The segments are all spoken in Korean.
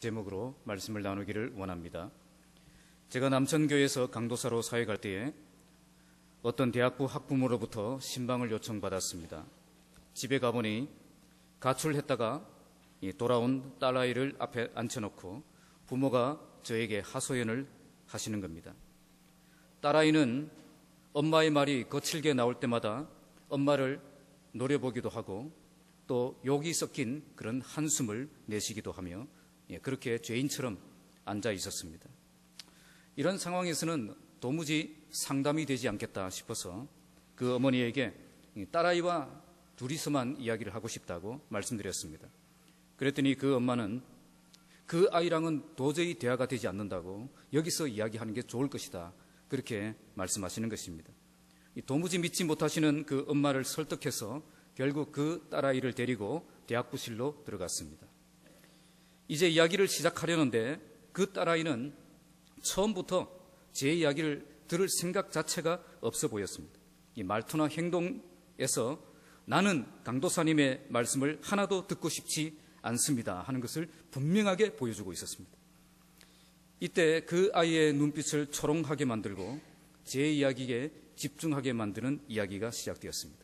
제목으로 말씀을 나누기를 원합니다. 제가 남천교회에서 강도사로 사역할 때에 어떤 대학부 학부모로부터 신방을 요청받았습니다. 집에 가보니 가출했다가 돌아온 딸아이를 앞에 앉혀놓고 부모가 저에게 하소연을 하시는 겁니다. 딸아이는 엄마의 말이 거칠게 나올 때마다 엄마를 노려보기도 하고 또 욕이 섞인 그런 한숨을 내쉬기도 하며 그렇게 죄인처럼 앉아 있었습니다. 이런 상황에서는 도무지 상담이 되지 않겠다 싶어서 그 어머니에게 딸아이와 둘이서만 이야기를 하고 싶다고 말씀드렸습니다. 그랬더니 그 엄마는 그 아이랑은 도저히 대화가 되지 않는다고 여기서 이야기하는 게 좋을 것이다, 그렇게 말씀하시는 것입니다. 도무지 믿지 못하시는 그 엄마를 설득해서 결국 그 딸아이를 데리고 대학부실로 들어갔습니다. 이제 이야기를 시작하려는데 그 딸아이는 처음부터 제 이야기를 들을 생각 자체가 없어 보였습니다. 이 말투나 행동에서 나는 강도사님의 말씀을 하나도 듣고 싶지 않습니다 하는 것을 분명하게 보여주고 있었습니다. 이때 그 아이의 눈빛을 초롱하게 만들고 제 이야기에 집중하게 만드는 이야기가 시작되었습니다.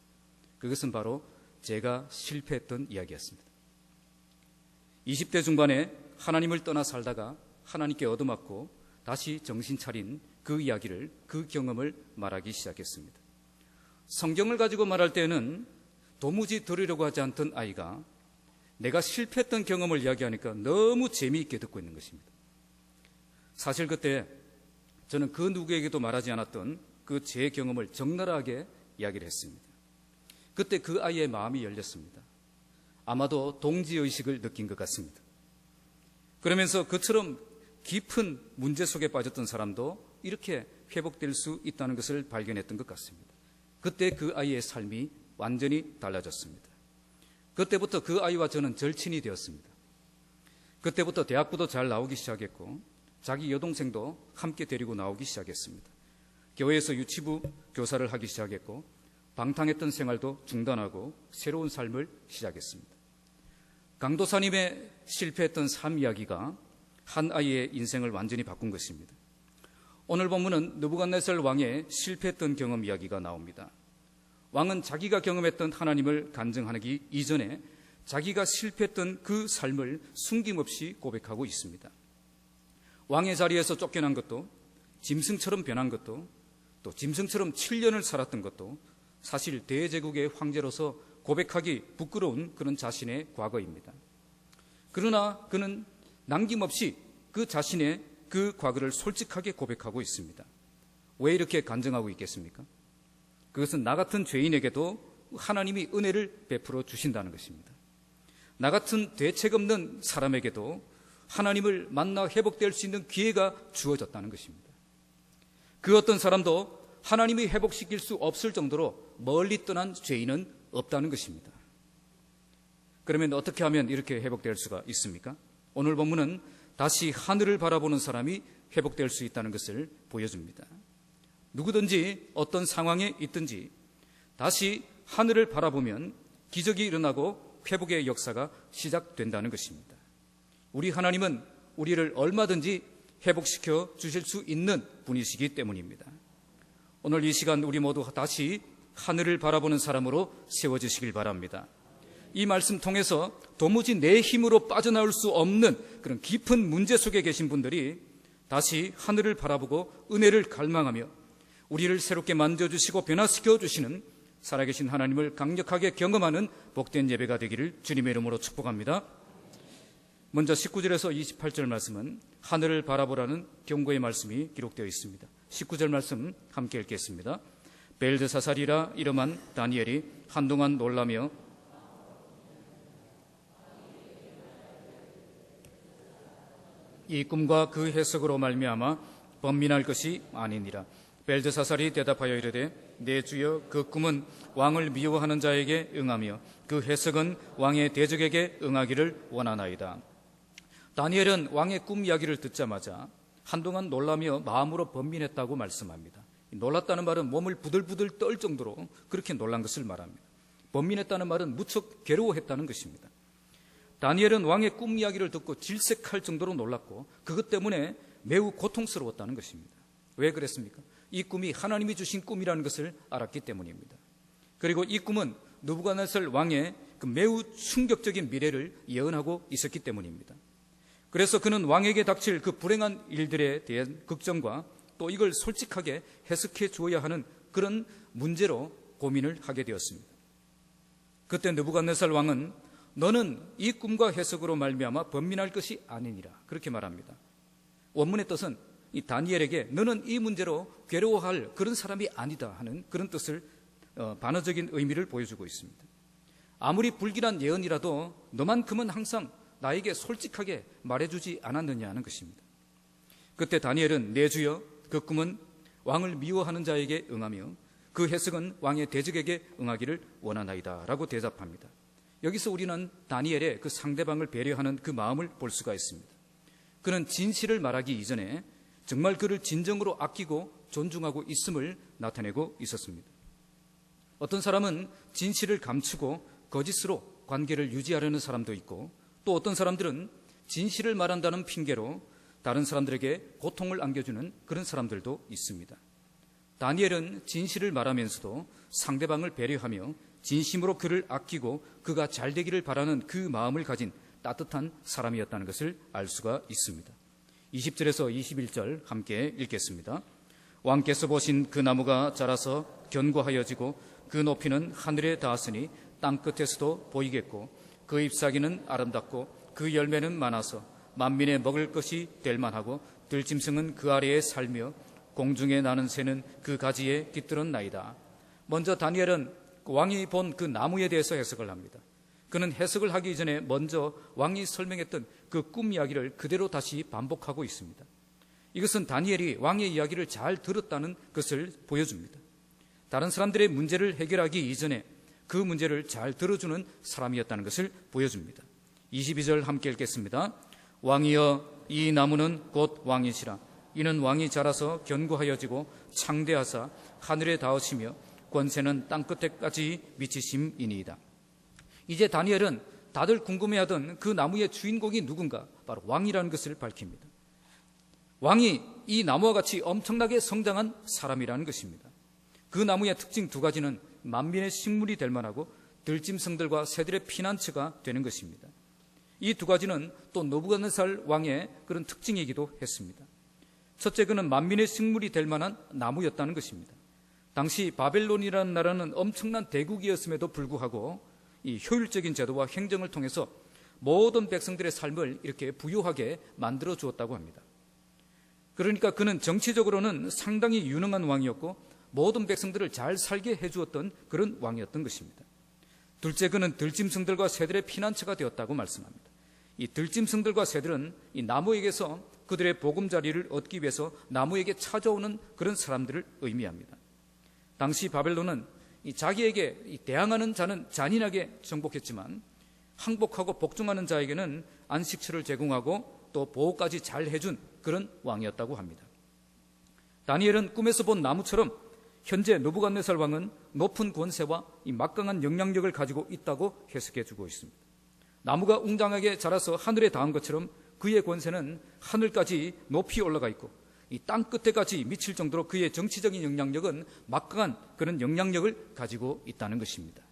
그것은 바로 제가 실패했던 이야기였습니다. 20대 중반에 하나님을 떠나 살다가 하나님께 얻어맞고 다시 정신 차린 그 이야기를, 그 경험을 말하기 시작했습니다. 성경을 가지고 말할 때는 도무지 들으려고 하지 않던 아이가 내가 실패했던 경험을 이야기하니까 너무 재미있게 듣고 있는 것입니다. 사실 그때 저는 그 누구에게도 말하지 않았던 그 제 경험을 적나라하게 이야기를 했습니다. 그때 그 아이의 마음이 열렸습니다. 아마도 동지의식을 느낀 것 같습니다. 그러면서 그처럼 깊은 문제 속에 빠졌던 사람도 이렇게 회복될 수 있다는 것을 발견했던 것 같습니다. 그때 그 아이의 삶이 완전히 달라졌습니다. 그때부터 그 아이와 저는 절친이 되었습니다. 그때부터 대학부도 잘 나오기 시작했고 자기 여동생도 함께 데리고 나오기 시작했습니다. 교회에서 유치부 교사를 하기 시작했고 방탕했던 생활도 중단하고 새로운 삶을 시작했습니다. 강도사님의 실패했던 삶 이야기가 한 아이의 인생을 완전히 바꾼 것입니다. 오늘 본문은 느부갓네살 왕의 실패했던 경험 이야기가 나옵니다. 왕은 자기가 경험했던 하나님을 간증하기 이전에 자기가 실패했던 그 삶을 숨김없이 고백하고 있습니다. 왕의 자리에서 쫓겨난 것도, 짐승처럼 변한 것도, 또 짐승처럼 7년을 살았던 것도 사실 대제국의 황제로서 고백하기 부끄러운 그런 자신의 과거입니다. 그러나 그는 남김없이 그 자신의 그 과거를 솔직하게 고백하고 있습니다. 왜 이렇게 간증하고 있겠습니까? 그것은 나 같은 죄인에게도 하나님이 은혜를 베풀어 주신다는 것입니다. 나 같은 대책 없는 사람에게도 하나님을 만나 회복될 수 있는 기회가 주어졌다는 것입니다. 그 어떤 사람도 하나님이 회복시킬 수 없을 정도로 멀리 떠난 죄인은 없다는 것입니다. 그러면 어떻게 하면 이렇게 회복될 수가 있습니까? 오늘 본문은 다시 하늘을 바라보는 사람이 회복될 수 있다는 것을 보여줍니다. 누구든지 어떤 상황에 있든지 다시 하늘을 바라보면 기적이 일어나고 회복의 역사가 시작된다는 것입니다. 우리 하나님은 우리를 얼마든지 회복시켜 주실 수 있는 분이시기 때문입니다. 오늘 이 시간 우리 모두 다시 하늘을 바라보는 사람으로 세워주시길 바랍니다. 이 말씀 통해서 도무지 내 힘으로 빠져나올 수 없는 그런 깊은 문제 속에 계신 분들이 다시 하늘을 바라보고 은혜를 갈망하며 우리를 새롭게 만져주시고 변화시켜 주시는 살아계신 하나님을 강력하게 경험하는 복된 예배가 되기를 주님의 이름으로 축복합니다. 먼저 19절에서 28절 말씀은 하늘을 바라보라는 경고의 말씀이 기록되어 있습니다. 19절 말씀 함께 읽겠습니다. 벨드사살이라 이름한 다니엘이 한동안 놀라며 이 꿈과 그 해석으로 말미암아 번민할 것이 아니니라. 벨드사살이 대답하여 이르되 내 주여, 그 꿈은 왕을 미워하는 자에게 응하며 그 해석은 왕의 대적에게 응하기를 원하나이다. 다니엘은 왕의 꿈 이야기를 듣자마자 한동안 놀라며 마음으로 번민했다고 말씀합니다. 놀랐다는 말은 몸을 부들부들 떨 정도로 그렇게 놀란 것을 말합니다. 번민했다는 말은 무척 괴로워했다는 것입니다. 다니엘은 왕의 꿈 이야기를 듣고 질색할 정도로 놀랐고 그것 때문에 매우 고통스러웠다는 것입니다. 왜 그랬습니까? 이 꿈이 하나님이 주신 꿈이라는 것을 알았기 때문입니다. 그리고 이 꿈은 느부갓네살 왕의 그 매우 충격적인 미래를 예언하고 있었기 때문입니다. 그래서 그는 왕에게 닥칠 그 불행한 일들에 대한 걱정과 또 이걸 솔직하게 해석해 주어야 하는 그런 문제로 고민을 하게 되었습니다. 그때 느부갓네살 왕은 너는 이 꿈과 해석으로 말미암아 번민할 것이 아니니라 그렇게 말합니다. 원문의 뜻은 이 다니엘에게 너는 이 문제로 괴로워할 그런 사람이 아니다 하는 그런 뜻을 반어적인 의미를 보여주고 있습니다. 아무리 불길한 예언이라도 너만큼은 항상 나에게 솔직하게 말해주지 않았느냐 하는 것입니다. 그때 다니엘은 내 주여 그 꿈은 왕을 미워하는 자에게 응하며 그 해석은 왕의 대적에게 응하기를 원하나이다 라고 대답합니다. 여기서 우리는 다니엘의 그 상대방을 배려하는 그 마음을 볼 수가 있습니다. 그는 진실을 말하기 이전에 정말 그를 진정으로 아끼고 존중하고 있음을 나타내고 있었습니다. 어떤 사람은 진실을 감추고 거짓으로 관계를 유지하려는 사람도 있고 또 어떤 사람들은 진실을 말한다는 핑계로 다른 사람들에게 고통을 안겨주는 그런 사람들도 있습니다. 다니엘은 진실을 말하면서도 상대방을 배려하며 진심으로 그를 아끼고 그가 잘 되기를 바라는 그 마음을 가진 따뜻한 사람이었다는 것을 알 수가 있습니다. 20절에서 21절 함께 읽겠습니다. 왕께서 보신 그 나무가 자라서 견고하여지고 그 높이는 하늘에 닿았으니 땅끝에서도 보이겠고 그 잎사귀는 아름답고 그 열매는 많아서 만민의 먹을 것이 될 만하고 들짐승은 그 아래에 살며 공중에 나는 새는 그 가지에 깃들었나이다. 먼저 다니엘은 왕이 본 그 나무에 대해서 해석을 합니다. 그는 해석을 하기 전에 먼저 왕이 설명했던 그 꿈 이야기를 그대로 다시 반복하고 있습니다. 이것은 다니엘이 왕의 이야기를 잘 들었다는 것을 보여줍니다. 다른 사람들의 문제를 해결하기 이전에 그 문제를 잘 들어주는 사람이었다는 것을 보여줍니다. 22절 함께 읽겠습니다. 왕이여 이 나무는 곧 왕이시라. 이는 왕이 자라서 견고하여지고 창대하사 하늘에 닿으시며 권세는 땅끝에까지 미치심이니이다. 이제 다니엘은 다들 궁금해하던 그 나무의 주인공이 누군가, 바로 왕이라는 것을 밝힙니다. 왕이 이 나무와 같이 엄청나게 성장한 사람이라는 것입니다. 그 나무의 특징 두 가지는 만민의 식물이 될 만하고 들짐승들과 새들의 피난처가 되는 것입니다. 이 두 가지는 또 느부갓네살 왕의 그런 특징이기도 했습니다. 첫째, 그는 만민의 식물이 될 만한 나무였다는 것입니다. 당시 바벨론이라는 나라는 엄청난 대국이었음에도 불구하고 이 효율적인 제도와 행정을 통해서 모든 백성들의 삶을 이렇게 부유하게 만들어 주었다고 합니다. 그러니까 그는 정치적으로는 상당히 유능한 왕이었고 모든 백성들을 잘 살게 해주었던 그런 왕이었던 것입니다. 둘째, 그는 들짐승들과 새들의 피난처가 되었다고 말씀합니다. 이 들짐승들과 새들은 이 나무에게서 그들의 보금자리를 얻기 위해서 나무에게 찾아오는 그런 사람들을 의미합니다. 당시 바벨론은 자기에게 대항하는 자는 잔인하게 정복했지만 항복하고 복종하는 자에게는 안식처를 제공하고 또 보호까지 잘 해준 그런 왕이었다고 합니다. 다니엘은 꿈에서 본 나무처럼 현재 느부갓네살 왕은 높은 권세와 이 막강한 영향력을 가지고 있다고 해석해 주고 있습니다. 나무가 웅장하게 자라서 하늘에 닿은 것처럼 그의 권세는 하늘까지 높이 올라가 있고 이 땅 끝에까지 미칠 정도로 그의 정치적인 영향력은 막강한 그런 영향력을 가지고 있다는 것입니다.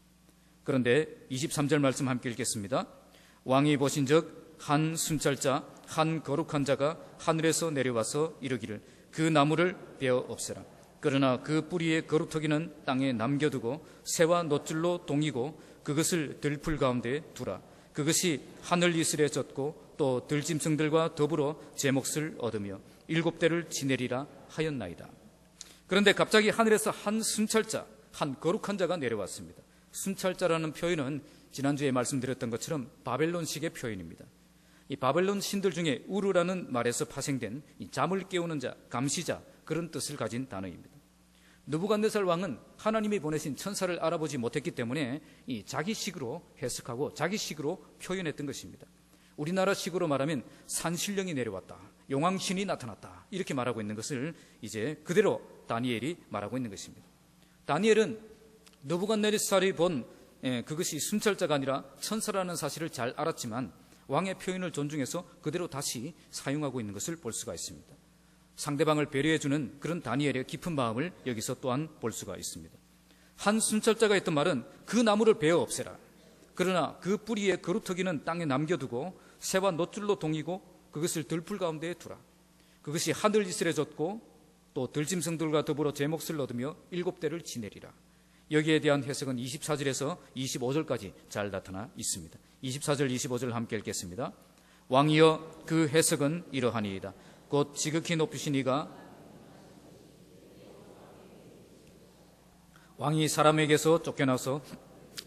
그런데 23절 말씀 함께 읽겠습니다. 왕이 보신즉 한 순찰자 한 거룩한 자가 하늘에서 내려와서 이르기를 그 나무를 베어 없애라. 그러나 그 뿌리의 거루터기는 땅에 남겨두고 새와 놋줄로 동이고 그것을 들풀 가운데 두라. 그것이 하늘 이슬에 젖고 또 들짐승들과 더불어 제 몫을 얻으며 7대를 지내리라 하였나이다. 그런데 갑자기 하늘에서 한 순찰자, 한 거룩한 자가 내려왔습니다. 순찰자라는 표현은 지난주에 말씀드렸던 것처럼 바벨론식의 표현입니다. 이 바벨론 신들 중에 우르라는 말에서 파생된 이 잠을 깨우는 자, 감시자, 그런 뜻을 가진 단어입니다. 느부갓네살 왕은 하나님이 보내신 천사를 알아보지 못했기 때문에 이 자기식으로 해석하고 자기식으로 표현했던 것입니다. 우리나라식으로 말하면 산신령이 내려왔다, 용왕신이 나타났다, 이렇게 말하고 있는 것을 이제 그대로 다니엘이 말하고 있는 것입니다. 다니엘은 느부갓네살이 본 그것이 순찰자가 아니라 천사라는 사실을 잘 알았지만 왕의 표현을 존중해서 그대로 다시 사용하고 있는 것을 볼 수가 있습니다. 상대방을 배려해주는 그런 다니엘의 깊은 마음을 여기서 또한 볼 수가 있습니다. 한 순찰자가 했던 말은 그 나무를 베어 없애라. 그러나 그 뿌리의 거루터기는 땅에 남겨두고 새와 놋줄로 동이고 그것을 들풀 가운데에 두라. 그것이 하늘 이슬에 젖고 또 들짐승들과 더불어 제 몫을 얻으며 7대를 지내리라. 여기에 대한 해석은 24절에서 25절까지 잘 나타나 있습니다. 24절 25절 함께 읽겠습니다. 왕이여 그 해석은 이러하니이다. 곧 지극히 높으신 이가 왕이 사람에게서 쫓겨나서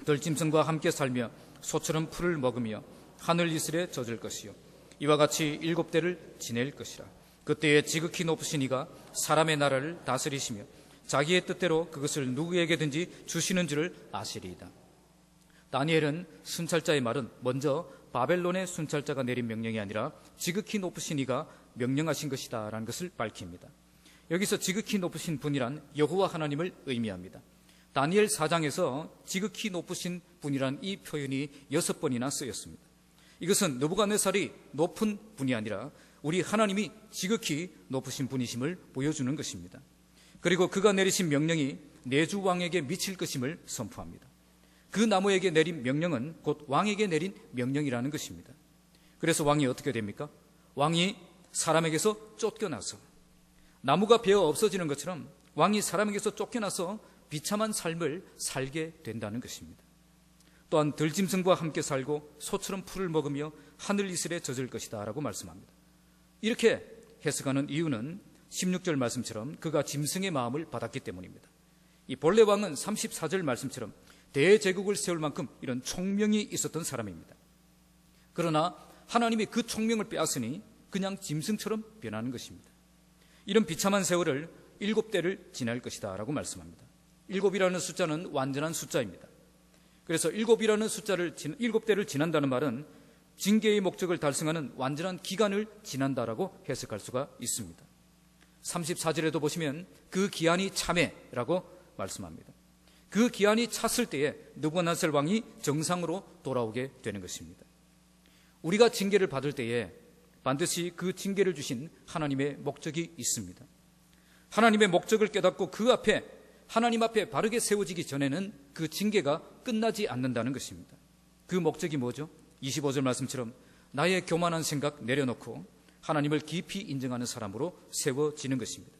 들짐승과 함께 살며 소처럼 풀을 먹으며 하늘 이슬에 젖을 것이요 이와 같이 7대를 지낼 것이라. 그때에 지극히 높으신 이가 사람의 나라를 다스리시며 자기의 뜻대로 그것을 누구에게든지 주시는 줄을 아시리이다. 다니엘은 순찰자의 말은 먼저 바벨론의 순찰자가 내린 명령이 아니라 지극히 높으신 이가 명령하신 것이다 라는 것을 밝힙니다. 여기서 지극히 높으신 분이란 여호와 하나님을 의미합니다. 다니엘 4장에서 지극히 높으신 분이란 이 표현이 6번이나 쓰였습니다. 이것은 느부갓네살이 높은 분이 아니라 우리 하나님이 지극히 높으신 분이심을 보여주는 것입니다. 그리고 그가 내리신 명령이 내주 왕에게 미칠 것임을 선포합니다. 그 나무에게 내린 명령은 곧 왕에게 내린 명령이라는 것입니다. 그래서 왕이 어떻게 됩니까? 왕이 사람에게서 쫓겨나서 나무가 베어 없어지는 것처럼 왕이 사람에게서 쫓겨나서 비참한 삶을 살게 된다는 것입니다. 또한 들짐승과 함께 살고 소처럼 풀을 먹으며 하늘 이슬에 젖을 것이다 라고 말씀합니다. 이렇게 해석하는 이유는 16절 말씀처럼 그가 짐승의 마음을 받았기 때문입니다. 이 본래 왕은 34절 말씀처럼 대제국을 세울 만큼 이런 총명이 있었던 사람입니다. 그러나 하나님이 그 총명을 빼앗으니 그냥 짐승처럼 변하는 것입니다. 이런 비참한 세월을 7대를 지날 것이다 라고 말씀합니다. 7이라는 숫자는 완전한 숫자입니다. 그래서 7대를 지난다는 말은 징계의 목적을 달성하는 완전한 기간을 지난다라고 해석할 수가 있습니다. 34절에도 보시면 그 기한이 참회라고 말씀합니다. 그 기한이 찼을 때에 느부갓네살 왕이 정상으로 돌아오게 되는 것입니다. 우리가 징계를 받을 때에 반드시 그 징계를 주신 하나님의 목적이 있습니다. 하나님의 목적을 깨닫고 그 앞에 하나님 앞에 바르게 세워지기 전에는 그 징계가 끝나지 않는다는 것입니다. 그 목적이 뭐죠? 25절 말씀처럼 나의 교만한 생각 내려놓고 하나님을 깊이 인정하는 사람으로 세워지는 것입니다.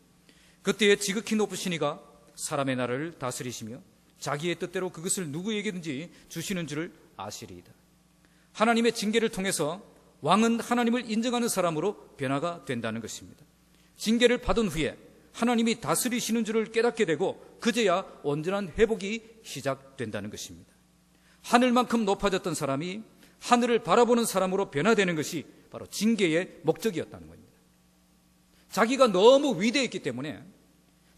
그때에 지극히 높으신 이가 사람의 나라를 다스리시며 자기의 뜻대로 그것을 누구에게든지 주시는 줄을 아시리이다. 하나님의 징계를 통해서 왕은 하나님을 인정하는 사람으로 변화가 된다는 것입니다. 징계를 받은 후에 하나님이 다스리시는 줄을 깨닫게 되고 그제야 온전한 회복이 시작된다는 것입니다. 하늘만큼 높아졌던 사람이 하늘을 바라보는 사람으로 변화되는 것이 바로 징계의 목적이었다는 겁니다. 자기가 너무 위대했기 때문에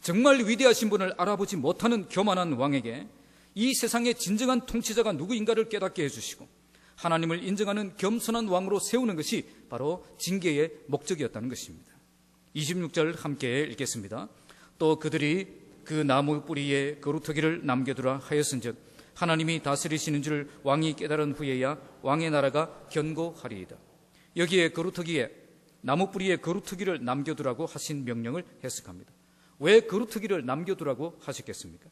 정말 위대하신 분을 알아보지 못하는 교만한 왕에게 이 세상의 진정한 통치자가 누구인가를 깨닫게 해주시고 하나님을 인정하는 겸손한 왕으로 세우는 것이 바로 징계의 목적이었다는 것입니다. 26절 함께 읽겠습니다. 또 그들이 그 나무 뿌리에 거루터기를 남겨두라 하였은즉 하나님이 다스리시는 줄 왕이 깨달은 후에야 왕의 나라가 견고하리이다. 여기에 거루터기에 나무 뿌리에 거루터기를 남겨두라고 하신 명령을 해석합니다. 왜 거루터기를 남겨두라고 하셨겠습니까?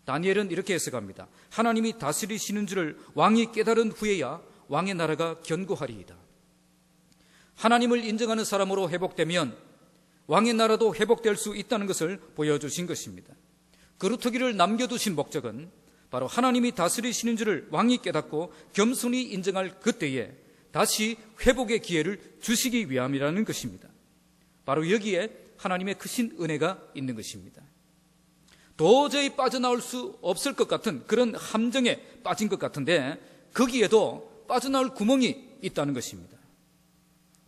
다니엘은 이렇게 해석합니다. 하나님이 다스리시는 줄을 왕이 깨달은 후에야 왕의 나라가 견고하리이다. 하나님을 인정하는 사람으로 회복되면 왕의 나라도 회복될 수 있다는 것을 보여주신 것입니다. 거루터기를 남겨두신 목적은 바로 하나님이 다스리시는 줄을 왕이 깨닫고 겸손히 인정할 그때에 다시 회복의 기회를 주시기 위함이라는 것입니다. 바로 여기에 하나님의 크신 은혜가 있는 것입니다. 도저히 빠져나올 수 없을 것 같은 그런 함정에 빠진 것 같은데 거기에도 빠져나올 구멍이 있다는 것입니다.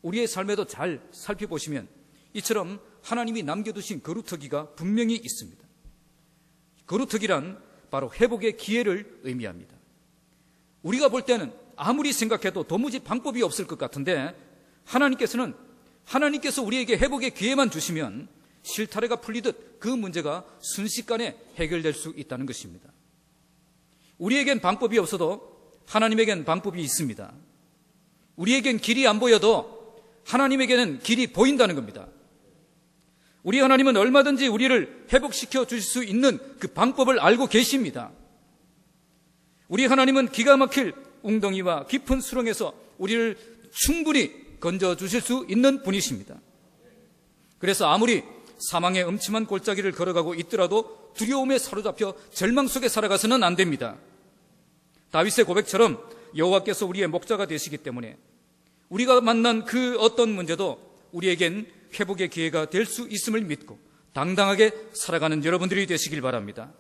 우리의 삶에도 잘 살펴보시면 이처럼 하나님이 남겨두신 거루터기가 분명히 있습니다. 거루터기란 바로 회복의 기회를 의미합니다. 우리가 볼 때는 아무리 생각해도 도무지 방법이 없을 것 같은데 하나님께서 우리에게 회복의 기회만 주시면 실타래가 풀리듯 그 문제가 순식간에 해결될 수 있다는 것입니다. 우리에겐 방법이 없어도 하나님에겐 방법이 있습니다. 우리에겐 길이 안 보여도 하나님에게는 길이 보인다는 겁니다. 우리 하나님은 얼마든지 우리를 회복시켜 주실 수 있는 그 방법을 알고 계십니다. 우리 하나님은 기가 막힐 웅덩이와 깊은 수렁에서 우리를 충분히 건져 주실 수 있는 분이십니다. 그래서 아무리 사망의 음침한 골짜기를 걸어가고 있더라도 두려움에 사로잡혀 절망 속에 살아가서는 안 됩니다. 다윗의 고백처럼 여호와께서 우리의 목자가 되시기 때문에 우리가 만난 그 어떤 문제도 우리에겐 회복의 기회가 될 수 있음을 믿고 당당하게 살아가는 여러분들이 되시길 바랍니다.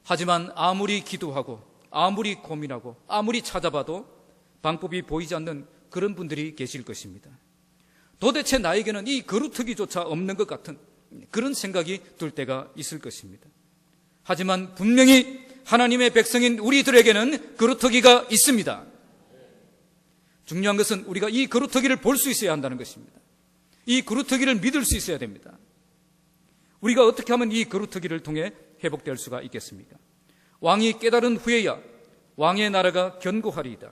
하지만 아무리 기도하고 아무리 고민하고 아무리 찾아봐도 방법이 보이지 않는 그런 분들이 계실 것입니다. 도대체 나에게는 이 거루터기조차 없는 것 같은 그런 생각이 들 때가 있을 것입니다. 하지만 분명히 하나님의 백성인 우리들에게는 거루터기가 있습니다. 중요한 것은 우리가 이 거루터기를 볼 수 있어야 한다는 것입니다. 이 거루터기를 믿을 수 있어야 됩니다. 우리가 어떻게 하면 이 거루터기를 통해 회복될 수가 있겠습니까? 왕이 깨달은 후에야 왕의 나라가 견고하리이다.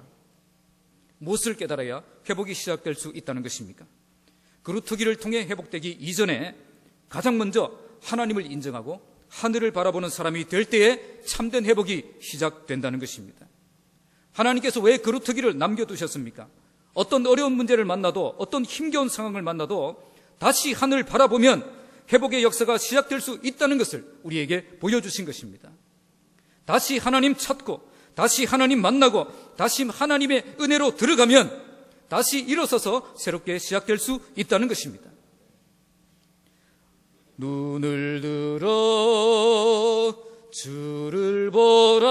무엇을 깨달아야 회복이 시작될 수 있다는 것입니까? 거루터기를 통해 회복되기 이전에 가장 먼저 하나님을 인정하고 하늘을 바라보는 사람이 될 때에 참된 회복이 시작된다는 것입니다. 하나님께서 왜 거루터기를 남겨두셨습니까? 어떤 어려운 문제를 만나도 어떤 힘겨운 상황을 만나도 다시 하늘을 바라보면 회복의 역사가 시작될 수 있다는 것을 우리에게 보여주신 것입니다. 다시 하나님 찾고 다시 하나님 만나고 다시 하나님의 은혜로 들어가면 다시 일어서서 새롭게 시작될 수 있다는 것입니다. 눈을 들어 주를 보라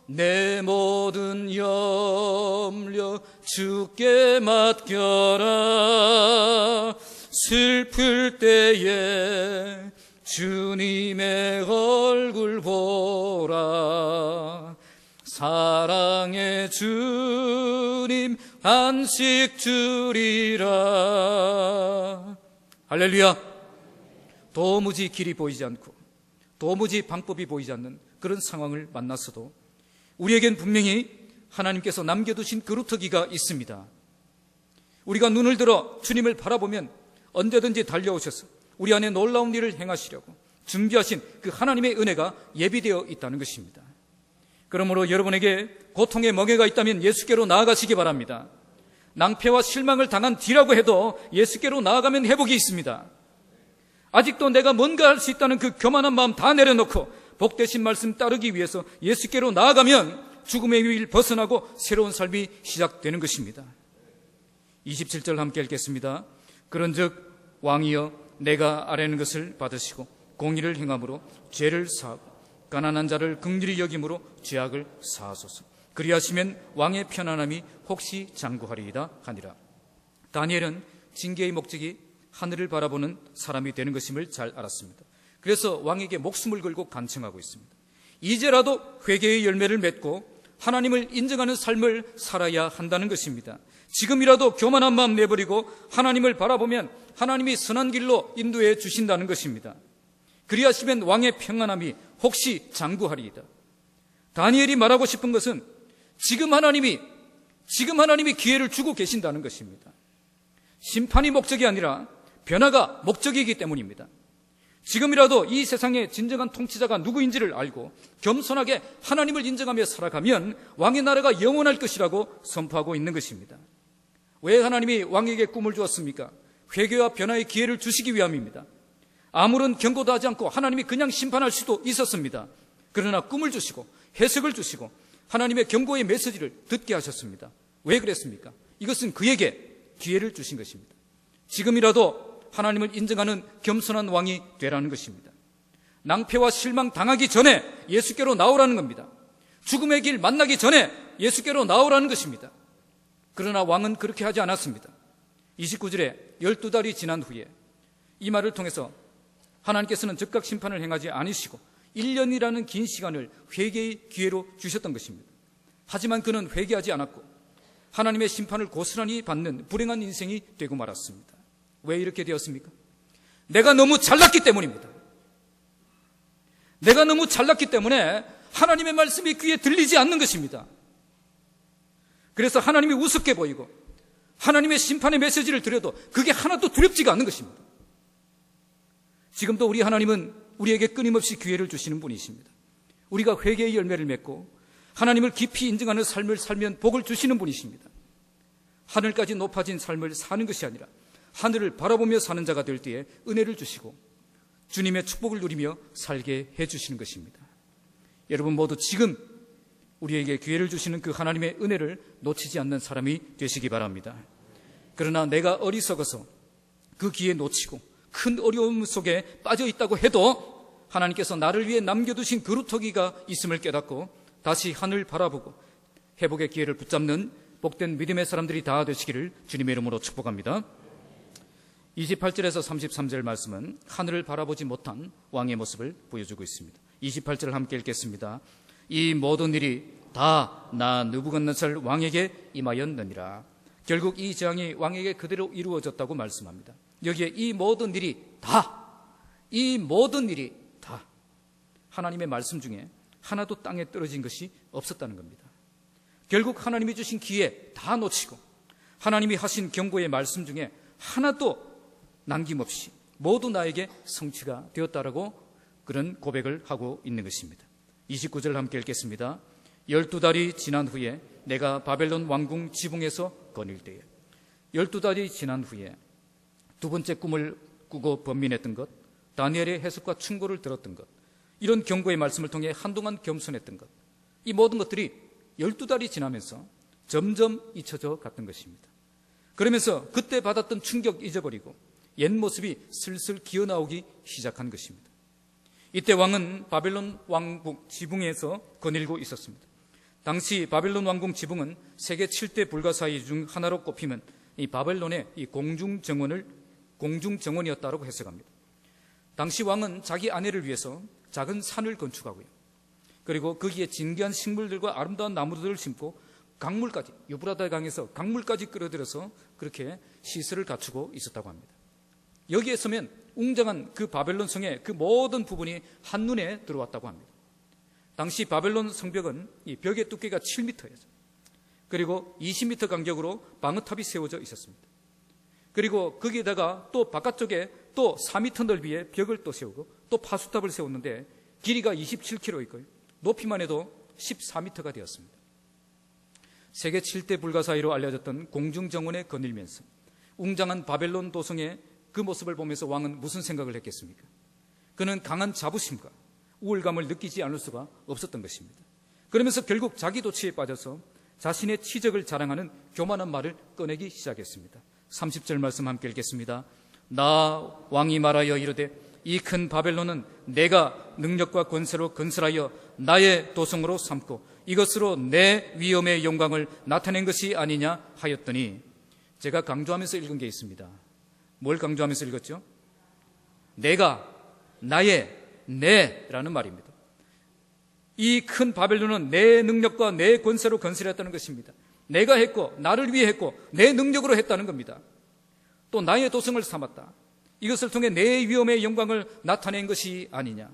내 모든 염려 주께 맡겨라 슬플 때에 주님의 얼굴 보라 사랑의 주님 안식 주리라. 할렐루야. 도무지 길이 보이지 않고 도무지 방법이 보이지 않는 그런 상황을 만났어도 우리에겐 분명히 하나님께서 남겨두신 거루터기가 있습니다. 우리가 눈을 들어 주님을 바라보면 언제든지 달려오셔서 우리 안에 놀라운 일을 행하시려고 준비하신 그 하나님의 은혜가 예비되어 있다는 것입니다. 그러므로 여러분에게 고통의 멍에가 있다면 예수께로 나아가시기 바랍니다. 낭패와 실망을 당한 뒤라고 해도 예수께로 나아가면 회복이 있습니다. 아직도 내가 뭔가 할 수 있다는 그 교만한 마음 다 내려놓고 복되신 말씀 따르기 위해서 예수께로 나아가면 죽음의 위를 벗어나고 새로운 삶이 시작되는 것입니다. 27절 함께 읽겠습니다. 그런즉 왕이여 내가 아뢰는 것을 받으시고 공의를 행함으로 죄를 사하고 가난한 자를 긍휼히 여김으로 죄악을 사하소서. 그리하시면 왕의 편안함이 혹시 장구하리이다 하니라. 다니엘은 징계의 목적이 하늘을 바라보는 사람이 되는 것임을 잘 알았습니다. 그래서 왕에게 목숨을 걸고 간청하고 있습니다. 이제라도 회개의 열매를 맺고 하나님을 인정하는 삶을 살아야 한다는 것입니다. 지금이라도 교만한 마음 내버리고 하나님을 바라보면 하나님이 선한 길로 인도해 주신다는 것입니다. 그리하시면 왕의 평안함이 혹시 장구하리이다. 다니엘이 말하고 싶은 것은 지금 하나님이 기회를 주고 계신다는 것입니다. 심판이 목적이 아니라 변화가 목적이기 때문입니다. 지금이라도 이 세상의 진정한 통치자가 누구인지를 알고 겸손하게 하나님을 인정하며 살아가면 왕의 나라가 영원할 것이라고 선포하고 있는 것입니다. 왜 하나님이 왕에게 꿈을 주었습니까? 회개와 변화의 기회를 주시기 위함입니다. 아무런 경고도 하지 않고 하나님이 그냥 심판할 수도 있었습니다. 그러나 꿈을 주시고 해석을 주시고 하나님의 경고의 메시지를 듣게 하셨습니다. 왜 그랬습니까? 이것은 그에게 기회를 주신 것입니다. 지금이라도 하나님을 인정하는 겸손한 왕이 되라는 것입니다. 낭패와 실망 당하기 전에 예수께로 나오라는 겁니다. 죽음의 길 만나기 전에 예수께로 나오라는 것입니다. 그러나 왕은 그렇게 하지 않았습니다. 29절에 12달이 지난 후에 이 말을 통해서 하나님께서는 즉각 심판을 행하지 않으시고 1년이라는 긴 시간을 회개의 기회로 주셨던 것입니다. 하지만 그는 회개하지 않았고 하나님의 심판을 고스란히 받는 불행한 인생이 되고 말았습니다. 왜 이렇게 되었습니까? 내가 너무 잘났기 때문입니다. 내가 너무 잘났기 때문에 하나님의 말씀이 귀에 들리지 않는 것입니다. 그래서 하나님이 우습게 보이고 하나님의 심판의 메시지를 드려도 그게 하나도 두렵지가 않는 것입니다. 지금도 우리 하나님은 우리에게 끊임없이 기회를 주시는 분이십니다. 우리가 회개의 열매를 맺고 하나님을 깊이 인정하는 삶을 살면 복을 주시는 분이십니다. 하늘까지 높아진 삶을 사는 것이 아니라 하늘을 바라보며 사는 자가 될 때에 은혜를 주시고 주님의 축복을 누리며 살게 해주시는 것입니다. 여러분 모두 지금 우리에게 기회를 주시는 그 하나님의 은혜를 놓치지 않는 사람이 되시기 바랍니다. 그러나 내가 어리석어서 그 기회 놓치고 큰 어려움 속에 빠져 있다고 해도 하나님께서 나를 위해 남겨두신 그루터기가 있음을 깨닫고 다시 하늘 바라보고 회복의 기회를 붙잡는 복된 믿음의 사람들이 다 되시기를 주님의 이름으로 축복합니다. 28절에서 33절 말씀은 하늘을 바라보지 못한 왕의 모습을 보여주고 있습니다. 28절을 함께 읽겠습니다. 이 모든 일이 다 나 느부갓네살 왕에게 임하였느니라. 결국 이 재앙이 왕에게 그대로 이루어졌다고 말씀합니다. 여기에 이 모든 일이 다, 이 모든 일이 다 하나님의 말씀 중에 하나도 땅에 떨어진 것이 없었다는 겁니다. 결국 하나님이 주신 기회 다 놓치고 하나님이 하신 경고의 말씀 중에 하나도 남김없이 모두 나에게 성취가 되었다라고 그런 고백을 하고 있는 것입니다. 29절 함께 읽겠습니다. 12달이 지난 후에 내가 바벨론 왕궁 지붕에서 거닐 때에 12달이 지난 후에 두 번째 꿈을 꾸고 번민했던 것, 다니엘의 해석과 충고를 들었던 것, 이런 경고의 말씀을 통해 한동안 겸손했던 것, 이 모든 것들이 12달이 지나면서 점점 잊혀져 갔던 것입니다. 그러면서 그때 받았던 충격 잊어버리고 옛 모습이 슬슬 기어나오기 시작한 것입니다. 이때 왕은 바벨론 왕궁 지붕에서 거닐고 있었습니다. 당시 바벨론 왕궁 지붕은 세계 7대 불가사의 중 하나로 꼽히면 이 바벨론의 이 공중정원이었다고 해석합니다. 당시 왕은 자기 아내를 위해서 작은 산을 건축하고요. 그리고 거기에 진귀한 식물들과 아름다운 나무들을 심고 강물까지, 유브라데 강에서 강물까지 끌어들여서 그렇게 시설을 갖추고 있었다고 합니다. 여기에 서면 웅장한 그 바벨론 성의 그 모든 부분이 한눈에 들어왔다고 합니다. 당시 바벨론 성벽은 이 벽의 두께가 7m였죠. 그리고 20m 간격으로 방어탑이 세워져 있었습니다. 그리고 거기에다가 또 바깥쪽에 또 4m 넓이의 벽을 또 세우고 또 파수탑을 세웠는데 길이가 27km 있고요. 높이만 해도 14m가 되었습니다. 세계 7대 불가사의로 알려졌던 공중정원에 거닐면서 웅장한 바벨론 도성의 그 모습을 보면서 왕은 무슨 생각을 했겠습니까? 그는 강한 자부심과 우월감을 느끼지 않을 수가 없었던 것입니다. 그러면서 결국 자기 도취에 빠져서 자신의 치적을 자랑하는 교만한 말을 꺼내기 시작했습니다. 30절 말씀 함께 읽겠습니다. 나 왕이 말하여 이르되 이 큰 바벨론은 내가 능력과 권세로 건설하여 나의 도성으로 삼고 이것으로 내 위엄의 영광을 나타낸 것이 아니냐 하였더니, 제가 강조하면서 읽은 게 있습니다. 뭘 강조하면서 읽었죠? 내가, 나의, 내라는 말입니다. 이 큰 바벨론은 내 능력과 내 권세로 건설했다는 것입니다. 내가 했고 나를 위해 했고 내 능력으로 했다는 겁니다. 또 나의 도성을 삼았다. 이것을 통해 내 위엄의 영광을 나타낸 것이 아니냐.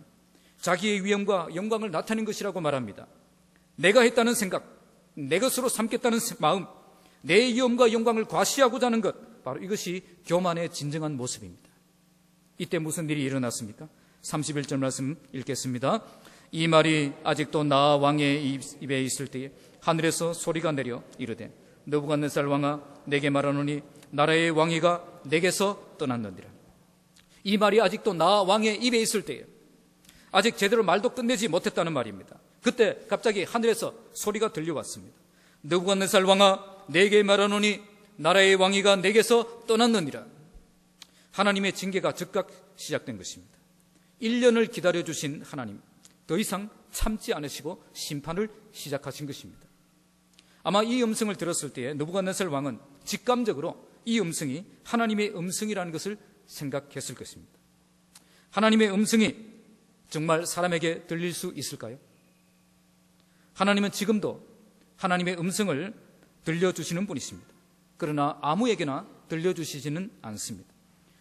자기의 위엄과 영광을 나타낸 것이라고 말합니다. 내가 했다는 생각, 내 것으로 삼겠다는 마음, 내 위엄과 영광을 과시하고자 하는 것, 바로 이것이 교만의 진정한 모습입니다. 이때 무슨 일이 일어났습니까? 31절 말씀 읽겠습니다. 이 말이 아직도 나 왕의 입에 있을 때에 하늘에서 소리가 내려 이르되 느부갓네살 왕아 내게 말하노니 나라의 왕위가 내게서 떠났느니라. 이 말이 아직도 나 왕의 입에 있을 때에 아직 제대로 말도 끝내지 못했다는 말입니다. 그때 갑자기 하늘에서 소리가 들려왔습니다. 느부갓네살 왕아 내게 말하노니 나라의 왕위가 내게서 떠났느니라. 하나님의 징계가 즉각 시작된 것입니다. 1년을 기다려주신 하나님, 더 이상 참지 않으시고 심판을 시작하신 것입니다. 아마 이 음성을 들었을 때에 느부갓네살 왕은 직감적으로 이 음성이 하나님의 음성이라는 것을 생각했을 것입니다. 하나님의 음성이 정말 사람에게 들릴 수 있을까요? 하나님은 지금도 하나님의 음성을 들려주시는 분이십니다. 그러나 아무에게나 들려주시지는 않습니다.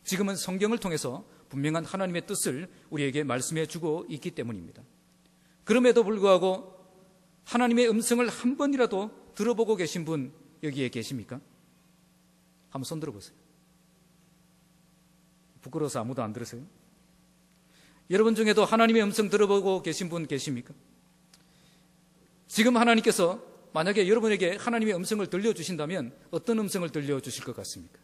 지금은 성경을 통해서 분명한 하나님의 뜻을 우리에게 말씀해 주고 있기 때문입니다. 그럼에도 불구하고 하나님의 음성을 한 번이라도 들어보고 계신 분 여기에 계십니까? 한번 손 들어보세요. 부끄러워서 아무도 안 들으세요? 여러분 중에도 하나님의 음성 들어보고 계신 분 계십니까? 지금 하나님께서 만약에 여러분에게 하나님의 음성을 들려주신다면 어떤 음성을 들려주실 것 같습니까?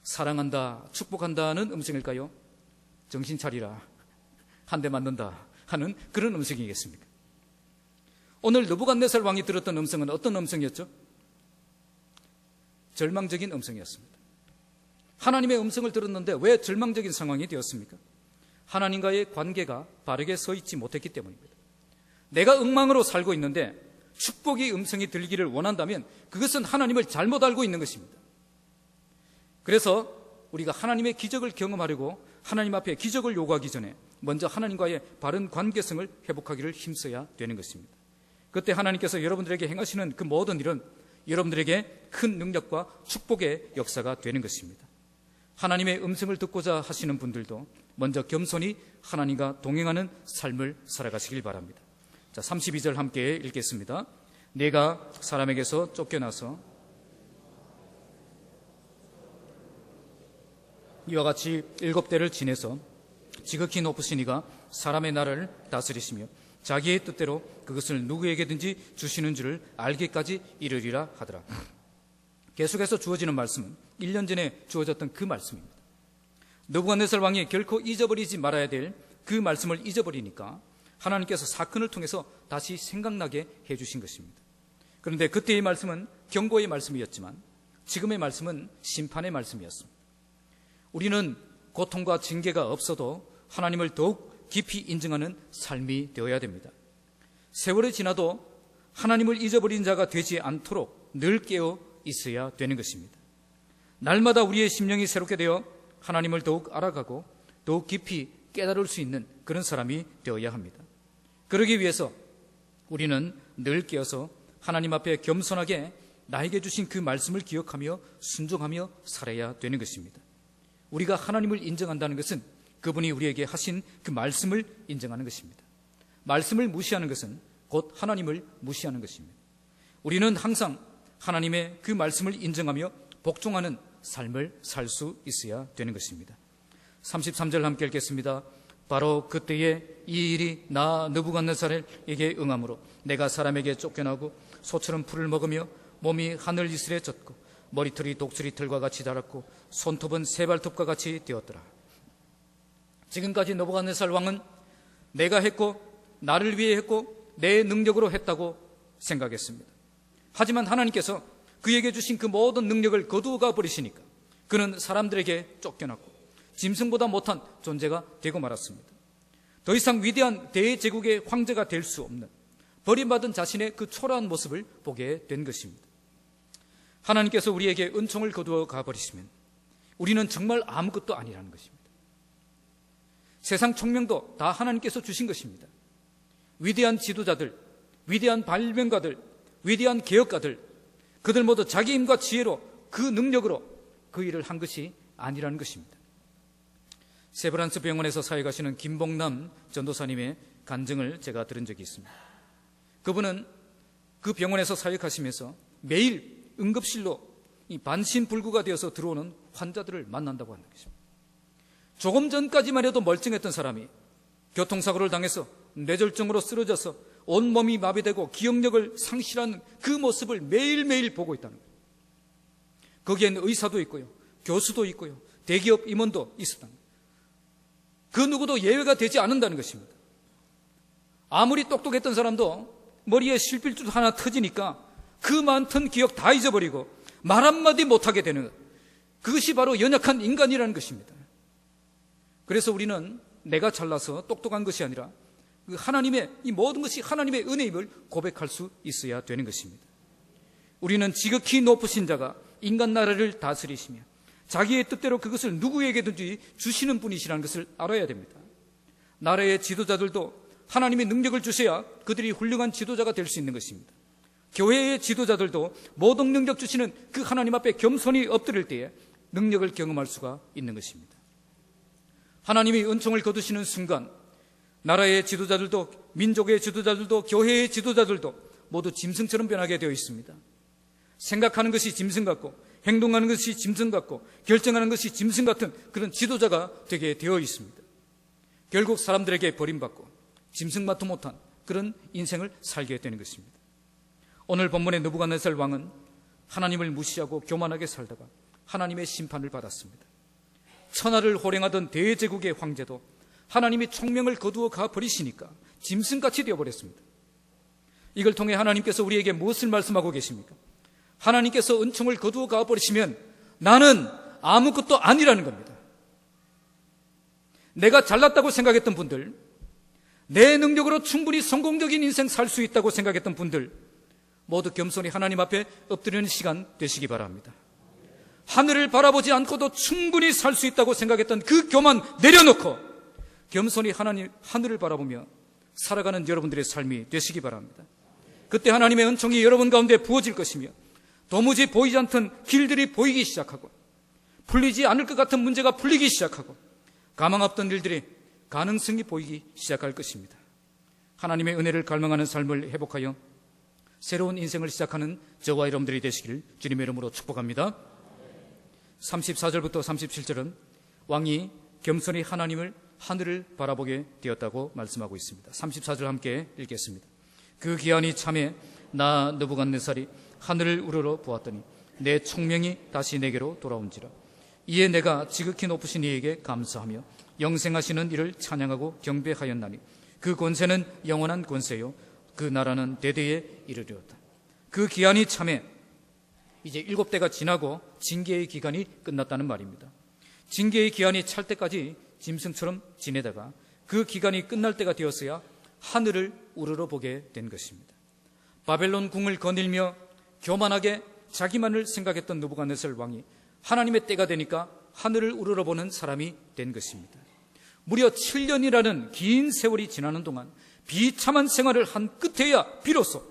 사랑한다, 축복한다는 음성일까요? 정신 차리라, 한 대 맞는다 하는 그런 음성이겠습니까? 오늘 느부갓네살 왕이 들었던 음성은 어떤 음성이었죠? 절망적인 음성이었습니다. 하나님의 음성을 들었는데 왜 절망적인 상황이 되었습니까? 하나님과의 관계가 바르게 서 있지 못했기 때문입니다. 내가 엉망으로 살고 있는데 축복의 음성이 들리기를 원한다면 그것은 하나님을 잘못 알고 있는 것입니다. 그래서 우리가 하나님의 기적을 경험하려고 하나님 앞에 기적을 요구하기 전에 먼저 하나님과의 바른 관계성을 회복하기를 힘써야 되는 것입니다. 그때 하나님께서 여러분들에게 행하시는 그 모든 일은 여러분들에게 큰 능력과 축복의 역사가 되는 것입니다. 하나님의 음성을 듣고자 하시는 분들도 먼저 겸손히 하나님과 동행하는 삶을 살아가시길 바랍니다. 자, 32절 함께 읽겠습니다. 내가 사람에게서 쫓겨나서 이와 같이 7대를 지내서 지극히 높으신 이가 사람의 나라를 다스리시며 자기의 뜻대로 그것을 누구에게든지 주시는 줄을 알기까지 이르리라 하더라. 계속해서 주어지는 말씀은 1년 전에 주어졌던 그 말씀입니다. 느부갓네살 왕이 결코 잊어버리지 말아야 될 그 말씀을 잊어버리니까 하나님께서 사건을 통해서 다시 생각나게 해주신 것입니다. 그런데 그때의 말씀은 경고의 말씀이었지만 지금의 말씀은 심판의 말씀이었습니다. 우리는 고통과 징계가 없어도 하나님을 더욱 깊이 인정하는 삶이 되어야 됩니다. 세월이 지나도 하나님을 잊어버린 자가 되지 않도록 늘 깨어 있어야 되는 것입니다. 날마다 우리의 심령이 새롭게 되어 하나님을 더욱 알아가고 더욱 깊이 깨달을 수 있는 그런 사람이 되어야 합니다. 그러기 위해서 우리는 늘 깨어서 하나님 앞에 겸손하게 나에게 주신 그 말씀을 기억하며 순종하며 살아야 되는 것입니다. 우리가 하나님을 인정한다는 것은 그분이 우리에게 하신 그 말씀을 인정하는 것입니다. 말씀을 무시하는 것은 곧 하나님을 무시하는 것입니다. 우리는 항상 하나님의 그 말씀을 인정하며 복종하는 삶을 살 수 있어야 되는 것입니다. 33절 함께 읽겠습니다. 바로 그때에 이 일이 나 느부갓네살에게 응함으로 내가 사람에게 쫓겨나고 소처럼 풀을 먹으며 몸이 하늘 이슬에 젖고 머리털이 독수리 털과 같이 자랐고 손톱은 새발톱과 같이 되었더라. 지금까지 느부갓네살 왕은 내가 했고 나를 위해 했고 내 능력으로 했다고 생각했습니다. 하지만 하나님께서 그에게 주신 그 모든 능력을 거두어가 버리시니까 그는 사람들에게 쫓겨났고 짐승보다 못한 존재가 되고 말았습니다. 더 이상 위대한 대제국의 황제가 될 수 없는 버림받은 자신의 그 초라한 모습을 보게 된 것입니다. 하나님께서 우리에게 은총을 거두어 가버리시면 우리는 정말 아무것도 아니라는 것입니다. 세상 총명도 다 하나님께서 주신 것입니다. 위대한 지도자들, 위대한 발명가들, 위대한 개혁가들, 그들 모두 자기 힘과 지혜로 그 능력으로 그 일을 한 것이 아니라는 것입니다. 세브란스 병원에서 사역하시는 김봉남 전도사님의 간증을 제가 들은 적이 있습니다. 그분은 그 병원에서 사역하시면서 매일 응급실로 이 반신불구가 되어서 들어오는 환자들을 만난다고 하는 것입니다. 조금 전까지만 해도 멀쩡했던 사람이 교통사고를 당해서 뇌졸중으로 쓰러져서 온몸이 마비되고 기억력을 상실하는 그 모습을 매일매일 보고 있다는 거예요. 거기에는 의사도 있고요, 교수도 있고요, 대기업 임원도 있었다는 거예요. 그 누구도 예외가 되지 않는다는 것입니다. 아무리 똑똑했던 사람도 머리에 실필줄 하나 터지니까 그 많던 기억 다 잊어버리고 말 한마디 못하게 되는 것, 그것이 바로 연약한 인간이라는 것입니다. 그래서 우리는 내가 잘나서 똑똑한 것이 아니라 하나님의 이 모든 것이 하나님의 은혜임을 고백할 수 있어야 되는 것입니다. 우리는 지극히 높으신 자가 인간 나라를 다스리시며 자기의 뜻대로 그것을 누구에게든지 주시는 분이시라는 것을 알아야 됩니다. 나라의 지도자들도 하나님의 능력을 주셔야 그들이 훌륭한 지도자가 될 수 있는 것입니다. 교회의 지도자들도 모든 능력 주시는 그 하나님 앞에 겸손히 엎드릴 때에 능력을 경험할 수가 있는 것입니다. 하나님이 은총을 거두시는 순간 나라의 지도자들도, 민족의 지도자들도, 교회의 지도자들도 모두 짐승처럼 변하게 되어 있습니다. 생각하는 것이 짐승 같고, 행동하는 것이 짐승 같고, 결정하는 것이 짐승 같은 그런 지도자가 되게 되어 있습니다. 결국 사람들에게 버림받고 짐승만도 못한 그런 인생을 살게 되는 것입니다. 오늘 본문의 느부갓네살 왕은 하나님을 무시하고 교만하게 살다가 하나님의 심판을 받았습니다. 천하를 호령하던 대제국의 황제도 하나님이 총명을 거두어 가버리시니까 짐승같이 되어버렸습니다. 이걸 통해 하나님께서 우리에게 무엇을 말씀하고 계십니까? 하나님께서 은총을 거두어 가버리시면 나는 아무것도 아니라는 겁니다. 내가 잘났다고 생각했던 분들, 내 능력으로 충분히 성공적인 인생 살 수 있다고 생각했던 분들 모두 겸손히 하나님 앞에 엎드리는 시간 되시기 바랍니다. 하늘을 바라보지 않고도 충분히 살 수 있다고 생각했던 그 교만 내려놓고 겸손히 하늘을 바라보며 살아가는 여러분들의 삶이 되시기 바랍니다. 그때 하나님의 은총이 여러분 가운데 부어질 것이며 도무지 보이지 않던 길들이 보이기 시작하고 풀리지 않을 것 같은 문제가 풀리기 시작하고 가망 없던 일들이 가능성이 보이기 시작할 것입니다. 하나님의 은혜를 갈망하는 삶을 회복하여 새로운 인생을 시작하는 저와 여러분들이 되시기를 주님의 이름으로 축복합니다. 34절부터 37절은 왕이 겸손히 하늘을 바라보게 되었다고 말씀하고 있습니다. 34절 함께 읽겠습니다. 그 기한이 참에 나 느부갓네살이 하늘을 우러러 보았더니 내 총명이 다시 내게로 돌아온지라. 이에 내가 지극히 높으신 이에게 감사하며 영생하시는 이를 찬양하고 경배하였나니 그 권세는 영원한 권세요 그 나라는 대대에 이르리로다. 그 기한이 참에 이제 7대가 지나고 징계의 기간이 끝났다는 말입니다. 징계의 기한이 찰 때까지 짐승처럼 지내다가 그 기간이 끝날 때가 되었어야 하늘을 우러러 보게 된 것입니다. 바벨론 궁을 거닐며 교만하게 자기만을 생각했던 느부갓네살 왕이 하나님의 때가 되니까 하늘을 우러러보는 사람이 된 것입니다. 무려 7년이라는 긴 세월이 지나는 동안 비참한 생활을 한 끝에야 비로소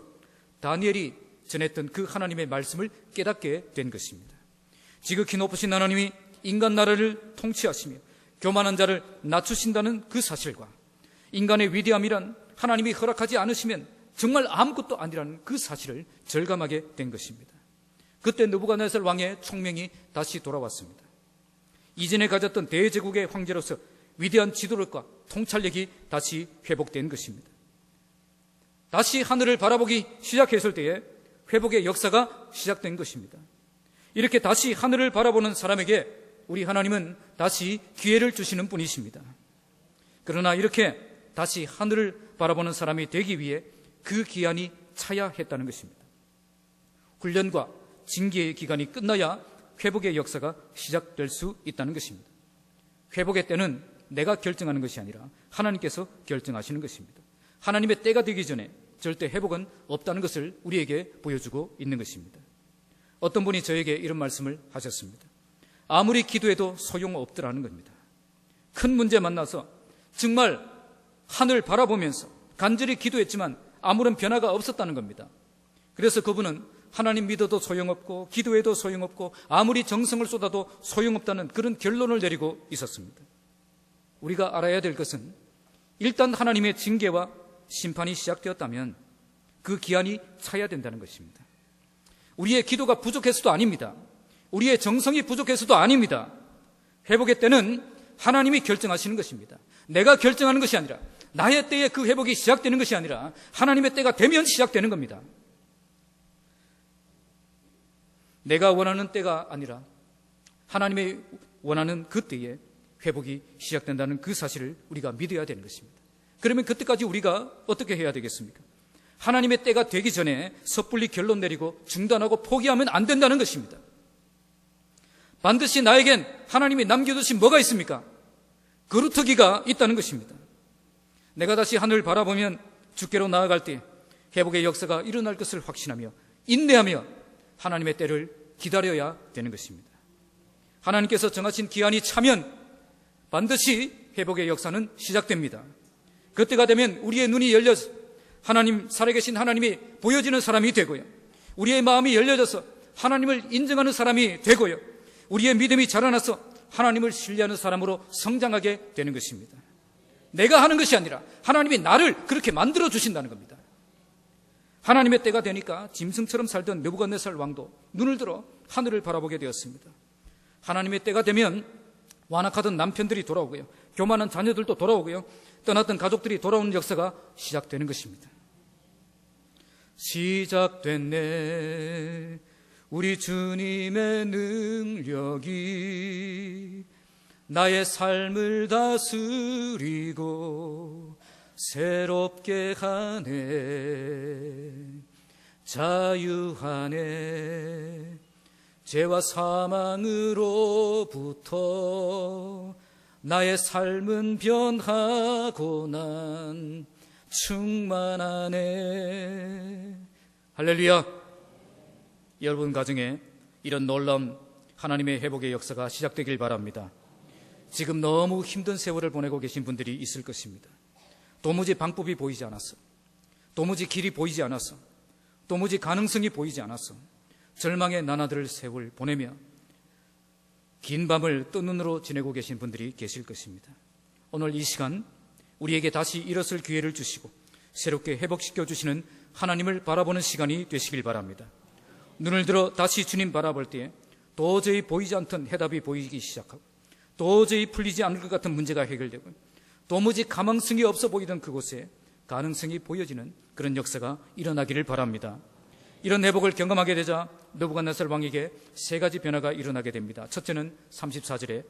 다니엘이 전했던 그 하나님의 말씀을 깨닫게 된 것입니다. 지극히 높으신 하나님이 인간 나라를 통치하시며 교만한 자를 낮추신다는 그 사실과 인간의 위대함이란 하나님이 허락하지 않으시면 정말 아무것도 아니라는 그 사실을 절감하게 된 것입니다. 그때 느부갓네살 왕의 총명이 다시 돌아왔습니다. 이전에 가졌던 대제국의 황제로서 위대한 지도력과 통찰력이 다시 회복된 것입니다. 다시 하늘을 바라보기 시작했을 때에 회복의 역사가 시작된 것입니다. 이렇게 다시 하늘을 바라보는 사람에게 우리 하나님은 다시 기회를 주시는 분이십니다. 그러나 이렇게 다시 하늘을 바라보는 사람이 되기 위해 그 기한이 차야 했다는 것입니다. 훈련과 징계의 기간이 끝나야 회복의 역사가 시작될 수 있다는 것입니다. 회복의 때는 내가 결정하는 것이 아니라 하나님께서 결정하시는 것입니다. 하나님의 때가 되기 전에 절대 회복은 없다는 것을 우리에게 보여주고 있는 것입니다. 어떤 분이 저에게 이런 말씀을 하셨습니다. 아무리 기도해도 소용없더라는 겁니다. 큰 문제 만나서 정말 하늘 바라보면서 간절히 기도했지만 아무런 변화가 없었다는 겁니다. 그래서 그분은 하나님 믿어도 소용없고 기도해도 소용없고 아무리 정성을 쏟아도 소용없다는 그런 결론을 내리고 있었습니다. 우리가 알아야 될 것은 일단 하나님의 징계와 심판이 시작되었다면 그 기한이 차야 된다는 것입니다. 우리의 기도가 부족해서도 아닙니다. 우리의 정성이 부족해서도 아닙니다. 회복의 때는 하나님이 결정하시는 것입니다. 내가 결정하는 것이 아니라 나의 때에 그 회복이 시작되는 것이 아니라 하나님의 때가 되면 시작되는 겁니다. 내가 원하는 때가 아니라 하나님의 원하는 그 때에 회복이 시작된다는 그 사실을 우리가 믿어야 되는 것입니다. 그러면 그때까지 우리가 어떻게 해야 되겠습니까? 하나님의 때가 되기 전에 섣불리 결론 내리고 중단하고 포기하면 안 된다는 것입니다. 반드시 나에겐 하나님이 남겨두신 뭐가 있습니까? 거루터기가 있다는 것입니다. 내가 다시 하늘을 바라보면 주께로 나아갈 때 회복의 역사가 일어날 것을 확신하며 인내하며 하나님의 때를 기다려야 되는 것입니다. 하나님께서 정하신 기한이 차면 반드시 회복의 역사는 시작됩니다. 그때가 되면 우리의 눈이 열려서 하나님, 살아계신 하나님이 보여지는 사람이 되고요. 우리의 마음이 열려져서 하나님을 인정하는 사람이 되고요. 우리의 믿음이 자라나서 하나님을 신뢰하는 사람으로 성장하게 되는 것입니다. 내가 하는 것이 아니라 하나님이 나를 그렇게 만들어 주신다는 겁니다. 하나님의 때가 되니까 짐승처럼 살던 느부갓네살 왕도 눈을 들어 하늘을 바라보게 되었습니다. 하나님의 때가 되면 완악하던 남편들이 돌아오고요, 교만한 자녀들도 돌아오고요, 떠났던 가족들이 돌아오는 역사가 시작되는 것입니다. 시작됐네, 우리 주님의 능력이 나의 삶을 다스리고 새롭게 하네, 자유하네, 죄와 사망으로부터 나의 삶은 변하고 난 충만하네. 할렐루야. 여러분 가정에 이런 놀라운 하나님의 회복의 역사가 시작되길 바랍니다. 지금 너무 힘든 세월을 보내고 계신 분들이 있을 것입니다. 도무지 방법이 보이지 않았어, 도무지 길이 보이지 않았어, 도무지 가능성이 보이지 않았어 절망의 나날들을 세월 보내며 긴 밤을 뜬 눈으로 지내고 계신 분들이 계실 것입니다. 오늘 이 시간 우리에게 다시 일어설 기회를 주시고 새롭게 회복시켜 주시는 하나님을 바라보는 시간이 되시길 바랍니다. 눈을 들어 다시 주님 바라볼 때에 도저히 보이지 않던 해답이 보이기 시작하고 도저히 풀리지 않을 것 같은 문제가 해결되고 도무지 가망성이 없어 보이던 그곳에 가능성이 보여지는 그런 역사가 일어나기를 바랍니다. 이런 회복을 경험하게 되자 느부갓네살 왕에게 세 가지 변화가 일어나게 됩니다. 첫째는 34절에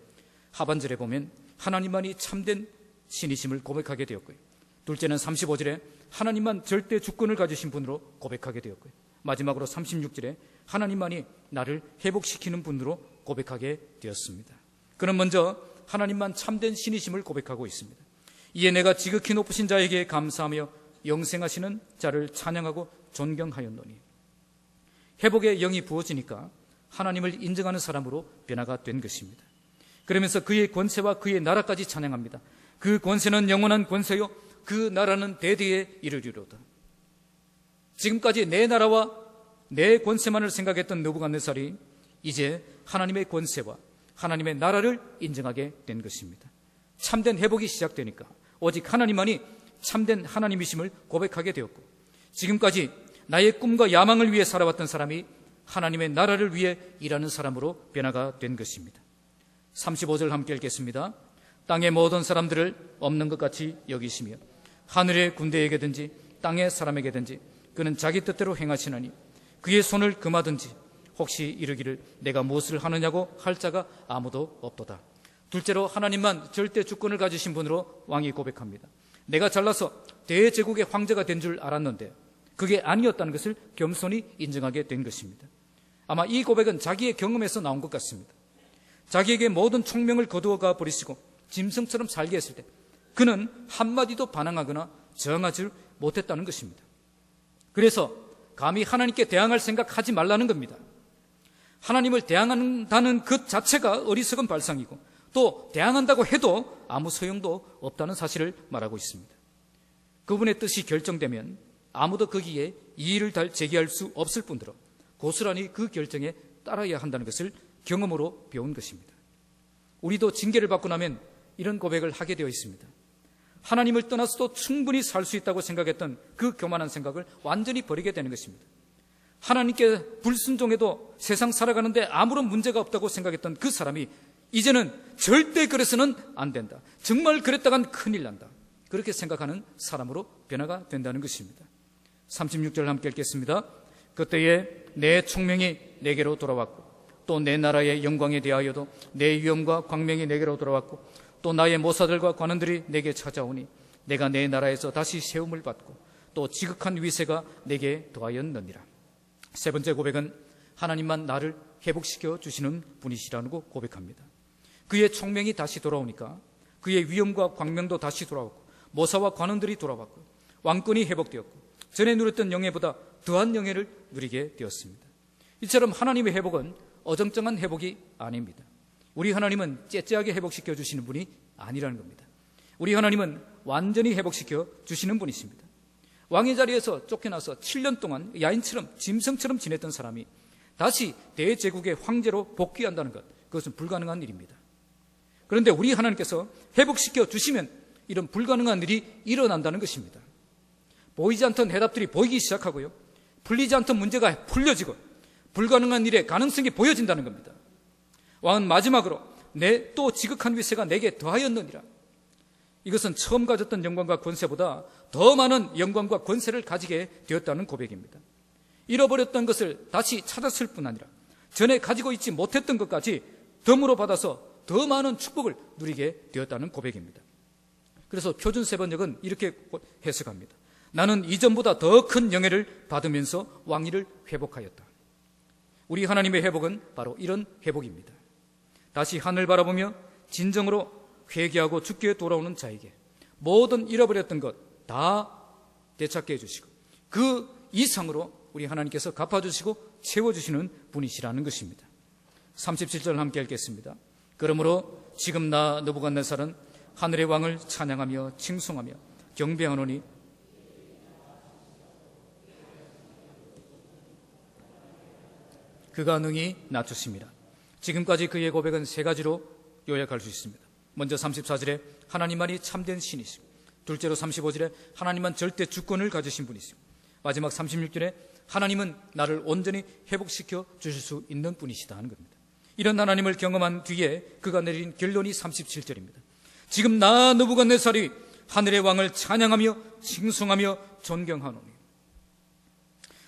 하반절에 보면 하나님만이 참된 신이심을 고백하게 되었고요, 둘째는 35절에 하나님만 절대 주권을 가지신 분으로 고백하게 되었고요, 마지막으로 36절에 하나님만이 나를 회복시키는 분으로 고백하게 되었습니다. 그는 먼저 하나님만 참된 신이심을 고백하고 있습니다. 이에 내가 지극히 높으신 자에게 감사하며 영생하시는 자를 찬양하고 존경하였노니. 회복의 영이 부어지니까 하나님을 인정하는 사람으로 변화가 된 것입니다. 그러면서 그의 권세와 그의 나라까지 찬양합니다. 그 권세는 영원한 권세요, 그 나라는 대대에 이르리로다. 지금까지 내 나라와 내 권세만을 생각했던 느부갓네살이 이제 하나님의 권세와 하나님의 나라를 인정하게 된 것입니다. 참된 회복이 시작되니까 오직 하나님만이 참된 하나님이심을 고백하게 되었고, 지금까지 나의 꿈과 야망을 위해 살아왔던 사람이 하나님의 나라를 위해 일하는 사람으로 변화가 된 것입니다. 35절 함께 읽겠습니다. 땅의 모든 사람들을 없는 것 같이 여기시며 하늘의 군대에게든지 땅의 사람에게든지 그는 자기 뜻대로 행하시나니 그의 손을 금하든지 혹시 이르기를 내가 무엇을 하느냐고 할 자가 아무도 없도다. 둘째로 하나님만 절대 주권을 가지신 분으로 왕이 고백합니다. 내가 잘나서 대제국의 황제가 된 줄 알았는데 그게 아니었다는 것을 겸손히 인정하게 된 것입니다. 아마 이 고백은 자기의 경험에서 나온 것 같습니다. 자기에게 모든 총명을 거두어가 버리시고 짐승처럼 살게 했을 때 그는 한마디도 반항하거나 저항하지 못했다는 것입니다. 그래서 감히 하나님께 대항할 생각하지 말라는 겁니다. 하나님을 대항한다는 것 자체가 어리석은 발상이고 또 대항한다고 해도 아무 소용도 없다는 사실을 말하고 있습니다. 그분의 뜻이 결정되면 아무도 거기에 이의를 제기할 수 없을 뿐더러 고스란히 그 결정에 따라야 한다는 것을 경험으로 배운 것입니다. 우리도 징계를 받고 나면 이런 고백을 하게 되어 있습니다. 하나님을 떠나서도 충분히 살 수 있다고 생각했던 그 교만한 생각을 완전히 버리게 되는 것입니다. 하나님께 불순종해도 세상 살아가는데 아무런 문제가 없다고 생각했던 그 사람이 이제는 절대 그래서는 안 된다, 정말 그랬다간 큰일 난다, 그렇게 생각하는 사람으로 변화가 된다는 것입니다. 36절 함께 읽겠습니다. 그때에 내 총명이 내게로 돌아왔고 또 내 나라의 영광에 대하여도 내 위엄과 광명이 내게로 돌아왔고 또 나의 모사들과 관원들이 내게 찾아오니 내가 내 나라에서 다시 세움을 받고 또 지극한 위세가 내게 더하였느니라. 세 번째 고백은 하나님만 나를 회복시켜 주시는 분이시라는 거 고백합니다. 그의 총명이 다시 돌아오니까 그의 위엄과 광명도 다시 돌아왔고 모사와 관원들이 돌아왔고 왕권이 회복되었고 전에 누렸던 영예보다 더한 영예를 누리게 되었습니다. 이처럼 하나님의 회복은 어정쩡한 회복이 아닙니다. 우리 하나님은 째째하게 회복시켜 주시는 분이 아니라는 겁니다. 우리 하나님은 완전히 회복시켜 주시는 분이십니다. 왕의 자리에서 쫓겨나서 7년 동안 야인처럼 짐승처럼 지냈던 사람이 다시 대제국의 황제로 복귀한다는 것, 그것은 불가능한 일입니다. 그런데 우리 하나님께서 회복시켜 주시면 이런 불가능한 일이 일어난다는 것입니다. 보이지 않던 해답들이 보이기 시작하고요, 풀리지 않던 문제가 풀려지고 불가능한 일의 가능성이 보여진다는 겁니다. 왕은 마지막으로 내 또 지극한 위세가 내게 더하였느니라. 이것은 처음 가졌던 영광과 권세보다 더 많은 영광과 권세를 가지게 되었다는 고백입니다. 잃어버렸던 것을 다시 찾았을 뿐 아니라 전에 가지고 있지 못했던 것까지 덤으로 받아서 더 많은 축복을 누리게 되었다는 고백입니다. 그래서 표준 세번역은 이렇게 해석합니다. 나는 이전보다 더 큰 영예를 받으면서 왕위를 회복하였다. 우리 하나님의 회복은 바로 이런 회복입니다. 다시 하늘 바라보며 진정으로 회개하고 주께 돌아오는 자에게 모든 잃어버렸던 것 다 되찾게 해주시고 그 이상으로 우리 하나님께서 갚아주시고 채워주시는 분이시라는 것입니다. 37절 함께 읽겠습니다. 그러므로 지금 나 느부갓네살은 하늘의 왕을 찬양하며 칭송하며 경배하노니 그가 능히 낮추심이라. 지금까지 그의 고백은 세 가지로 요약할 수 있습니다. 먼저 34절에 하나님만이 참된 신이시고, 둘째로 35절에 하나님만 절대 주권을 가지신 분이시고, 마지막 36절에 하나님은 나를 온전히 회복시켜 주실 수 있는 분이시다 하는 겁니다. 이런 하나님을 경험한 뒤에 그가 내린 결론이 37절입니다. 지금 나 느부갓네살이 하늘의 왕을 찬양하며 칭송하며 존경하노니.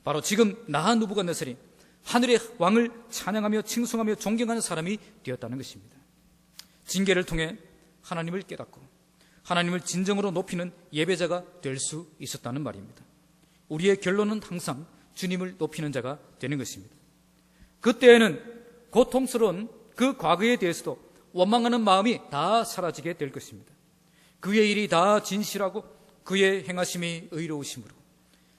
바로 지금 나 느부갓네살이 하늘의 왕을 찬양하며 칭송하며 존경하는 사람이 되었다는 것입니다. 징계를 통해 하나님을 깨닫고 하나님을 진정으로 높이는 예배자가 될 수 있었다는 말입니다. 우리의 결론은 항상 주님을 높이는 자가 되는 것입니다. 그때에는 고통스러운 그 과거에 대해서도 원망하는 마음이 다 사라지게 될 것입니다. 그의 일이 다 진실하고 그의 행하심이 의로우심으로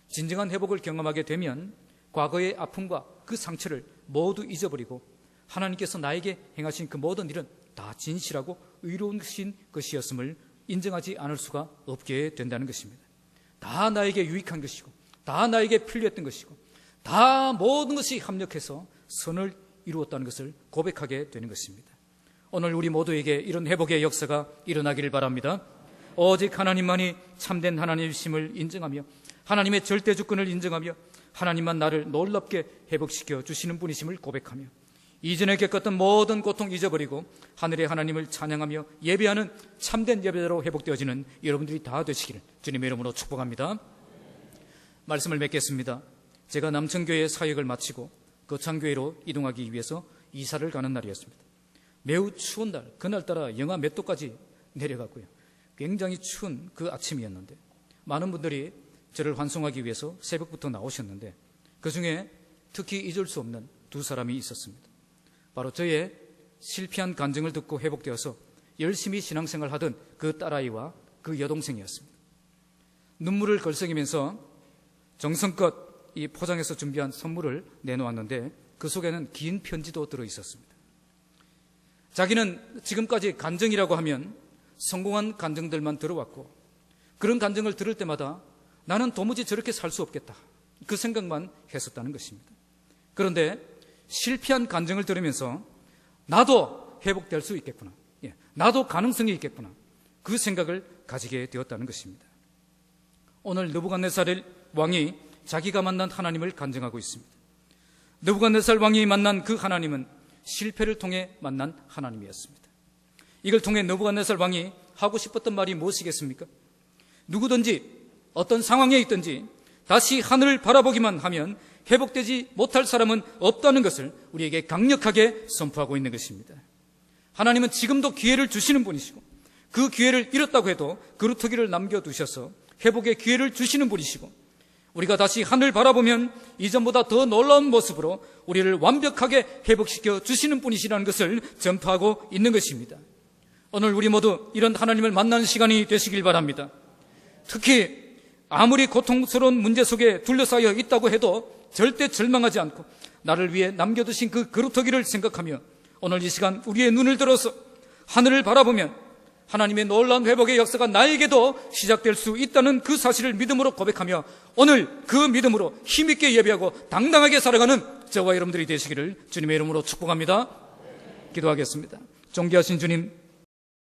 진정한 회복을 경험하게 되면 과거의 아픔과 그 상처를 모두 잊어버리고 하나님께서 나에게 행하신 그 모든 일은 다 진실하고 의로운 것이었음을 인정하지 않을 수가 없게 된다는 것입니다. 다 나에게 유익한 것이고 다 나에게 필요했던 것이고 다 모든 것이 합력해서 선을 이루었다는 것을 고백하게 되는 것입니다. 오늘 우리 모두에게 이런 회복의 역사가 일어나기를 바랍니다. 오직 하나님만이 참된 하나님이심을 인정하며 하나님의 절대 주권을 인정하며 하나님만 나를 놀랍게 회복시켜 주시는 분이심을 고백하며 이전에 겪었던 모든 고통 잊어버리고 하늘의 하나님을 찬양하며 예배하는 참된 예배자로 회복되어지는 여러분들이 다 되시기를 주님의 이름으로 축복합니다. 말씀을 맺겠습니다. 제가 남천교회 사역을 마치고 거창교회로 이동하기 위해서 이사를 가는 날이었습니다. 매우 추운 날, 그날따라 영하 몇 도까지 내려갔고요. 굉장히 추운 그 아침이었는데 많은 분들이 저를 환송하기 위해서 새벽부터 나오셨는데 그중에 특히 잊을 수 없는 두 사람이 있었습니다. 바로 저의 실패한 간증을 듣고 회복되어서 열심히 신앙생활 하던 그 딸아이와 그 여동생이었습니다. 눈물을 걸썩이면서 정성껏 이 포장해서 준비한 선물을 내놓았는데 그 속에는 긴 편지도 들어있었습니다. 자기는 지금까지 간증이라고 하면 성공한 간증들만 들어왔고 그런 간증을 들을 때마다 나는 도무지 저렇게 살 수 없겠다 그 생각만 했었다는 것입니다. 그런데 실패한 간증을 들으면서 나도 회복될 수 있겠구나, 나도 가능성이 있겠구나 그 생각을 가지게 되었다는 것입니다. 오늘 느부갓네살 왕이 자기가 만난 하나님을 간증하고 있습니다. 느부갓네살 왕이 만난 그 하나님은 실패를 통해 만난 하나님이었습니다. 이걸 통해 느부갓네살 왕이 하고 싶었던 말이 무엇이겠습니까? 누구든지 어떤 상황에 있든지 다시 하늘을 바라보기만 하면 회복되지 못할 사람은 없다는 것을 우리에게 강력하게 선포하고 있는 것입니다. 하나님은 지금도 기회를 주시는 분이시고 그 기회를 잃었다고 해도 그루터기를 남겨두셔서 회복의 기회를 주시는 분이시고 우리가 다시 하늘 바라보면 이전보다 더 놀라운 모습으로 우리를 완벽하게 회복시켜 주시는 분이시라는 것을 전파하고 있는 것입니다. 오늘 우리 모두 이런 하나님을 만나는 시간이 되시길 바랍니다. 특히 아무리 고통스러운 문제 속에 둘러싸여 있다고 해도 절대 절망하지 않고 나를 위해 남겨두신 그 그루터기를 생각하며 오늘 이 시간 우리의 눈을 들어서 하늘을 바라보면 하나님의 놀라운 회복의 역사가 나에게도 시작될 수 있다는 그 사실을 믿음으로 고백하며 오늘 그 믿음으로 힘있게 예배하고 당당하게 살아가는 저와 여러분들이 되시기를 주님의 이름으로 축복합니다. 기도하겠습니다. 존귀하신 주님,